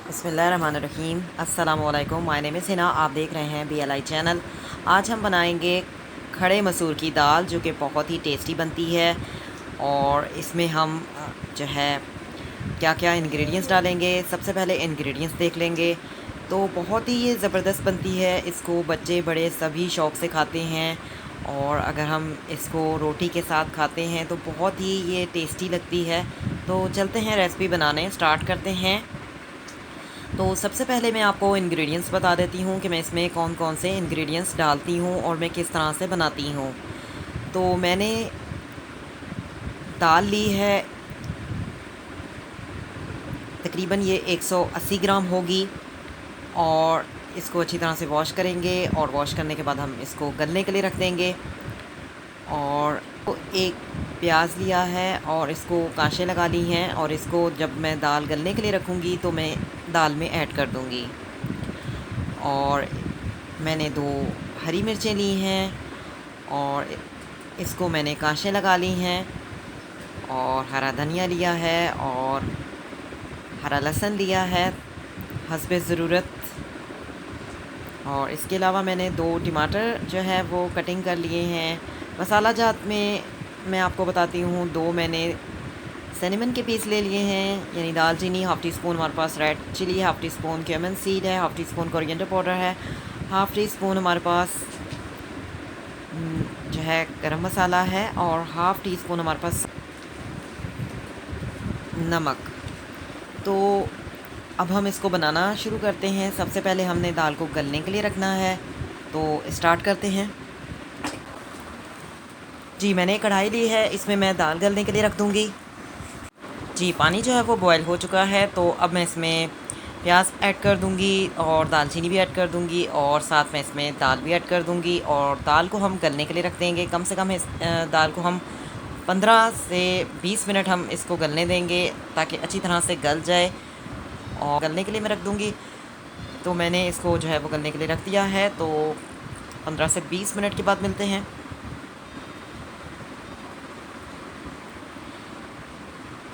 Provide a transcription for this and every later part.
बिस्मिल्लाहिर्रहमानिर्रहीम। अस्सलामुअलैकुम। My name is Hina. आप देख रहे हैं BLI चैनल। आज हम बनाएंगे खड़े मसूर की दाल, जो कि बहुत ही टेस्टी बनती है। और इसमें हम जो है क्या क्या इंग्रेडिएंट्स डालेंगे, सबसे पहले इंग्रेडिएंट्स देख लेंगे। तो बहुत ही ये ज़बरदस्त बनती है, इसको बच्चे बड़े सभी शौक़ से खाते हैं। और अगर हम इसको रोटी के साथ खाते हैं तो बहुत ही ये टेस्टी लगती है। तो चलते हैं रेसिपी बनाने, स्टार्ट करते हैं। तो सबसे पहले मैं आपको इंग्रेडिएंट्स बता देती हूँ कि मैं इसमें कौन कौन से इंग्रेडिएंट्स डालती हूँ और मैं किस तरह से बनाती हूँ। तो मैंने दाल ली है, तकरीबन ये 180 ग्राम होगी। और इसको अच्छी तरह से वॉश करेंगे और वॉश करने के बाद हम इसको गलने के लिए रख देंगे। और एक प्याज लिया है और इसको कांशें लगा ली हैं, और इसको जब मैं दाल गलने के लिए रखूँगी तो मैं दाल में ऐड कर दूँगी। और मैंने 2 हरी मिर्चें ली हैं और इसको मैंने कांशें लगा ली हैं। और हरा धनिया लिया है और हरा लहसुन लिया है हस्बे ज़रूरत। और इसके अलावा मैंने 2 टमाटर जो है वो कटिंग कर लिए हैं। मसाला जात में मैं आपको बताती हूँ, 2 मैंने सिनेमन के पीस ले लिए हैं, यानी दालचीनी हाफ़ टी स्पून, हमारे पास red chilli half teaspoon, cumin seed है half teaspoon, coriander powder है हाफ़ टी स्पून, हमारे पास जो है गरम मसाला है, और हाफ़ टी स्पून हमारे पास नमक। तो अब हम इसको बनाना शुरू करते हैं। सबसे पहले हमने दाल को गलने के लिए रखना है, तो स्टार्ट करते हैं। जी, मैंने कढ़ाई ली है, इसमें मैं दाल गलने के लिए रख दूँगी। जी, पानी जो है वो बॉयल हो चुका है, तो अब मैं इसमें प्याज ऐड कर दूँगी और दालचीनी भी ऐड कर दूँगी, और साथ में इसमें दाल भी ऐड कर दूँगी। और दाल को हम गलने के लिए रख देंगे। कम से कम इस दाल को हम 15 से 20 मिनट हम इसको गलने देंगे, ताकि अच्छी तरह से गल जाए। और गलने के लिए मैं रख दूँगी। तो मैंने इसको जो है वो गलने के लिए रख दिया है। तो 15 से 20 मिनट के बाद मिलते हैं।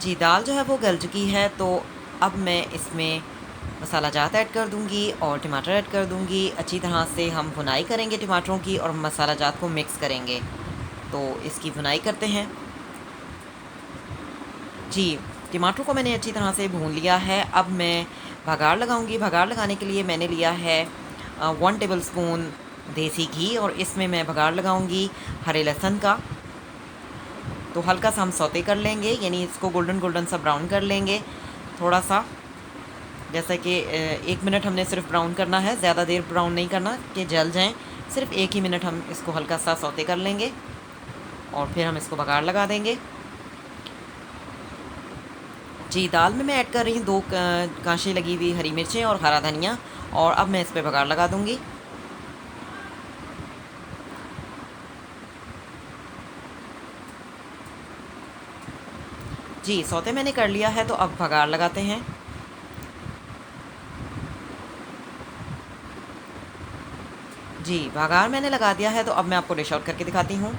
जी, दाल जो है वो गल चुकी है, तो अब मैं इसमें मसाला जात ऐड कर दूंगी और टमाटर ऐड कर दूंगी। अच्छी तरह से हम भुनाई करेंगे टमाटरों की, और मसाला जात को मिक्स करेंगे। तो इसकी भुनाई करते हैं। जी, टमाटरों को मैंने अच्छी तरह से भून लिया है। अब मैं भगाड़ लगाऊंगी। भगाड़ लगाने के लिए मैंने लिया है 1 टेबल स्पून देसी घी, और इसमें मैं भगाड़ लगाऊंगी हरे लहसुन का। तो हल्का सा हम सौते कर लेंगे, यानी इसको गोल्डन गोल्डन सा ब्राउन कर लेंगे थोड़ा सा। जैसा कि 1 मिनट हमने सिर्फ ब्राउन करना है, ज़्यादा देर ब्राउन नहीं करना कि जल जाएं। सिर्फ 1 ही मिनट हम इसको हल्का सा सौते कर लेंगे, और फिर हम इसको बघार लगा देंगे। जी, दाल में मैं ऐड कर रही हूँ 2 कांशी लगी हुई हरी मिर्चें और हरा धनिया, और अब मैं इस पर बघार लगा दूँगी। जी, सौते मैंने कर लिया है, तो अब बघार लगाते हैं। जी, बघार मैंने लगा दिया है, तो अब मैं आपको डिश आउट करके दिखाती हूँ।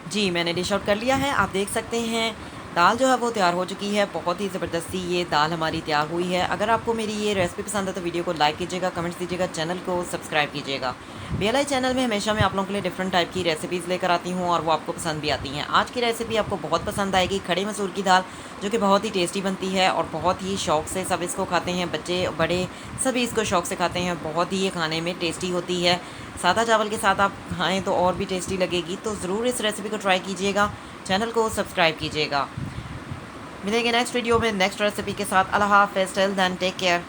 जी, मैंने डिश आउट कर लिया है। आप देख सकते हैं दाल जो है वो तैयार हो चुकी है। बहुत ही ज़बरदस्ती ये दाल हमारी तैयार हुई है। अगर आपको मेरी ये रेसिपी पसंद है तो वीडियो को लाइक कीजिएगा, कमेंट्स दीजिएगा, चैनल को सब्सक्राइब कीजिएगा। BLI चैनल में हमेशा मैं आप लोगों के लिए डिफरेंट टाइप की रेसिपीज़ लेकर आती हूँ, और वो आपको पसंद भी आती हैं। आज की रेसिपी आपको बहुत पसंद आएगी। खड़े मसूर की दाल, जो कि बहुत ही टेस्टी बनती है और बहुत ही शौक़ से सब इसको खाते हैं। बच्चे बड़े सभी इसको शौक़ से खाते हैं। बहुत ही ये खाने में टेस्टी होती है। सादा चावल के साथ आप खाएँ तो और भी टेस्टी लगेगी। तो ज़रूर इस रेसिपी को ट्राई कीजिएगा, चैनल को सब्सक्राइब कीजिएगा। मिलेंगे नेक्स्ट वीडियो में नेक्स्ट रेसिपी के साथ। अल्लाह हाफ़िज़, टिल देन टेक केयर।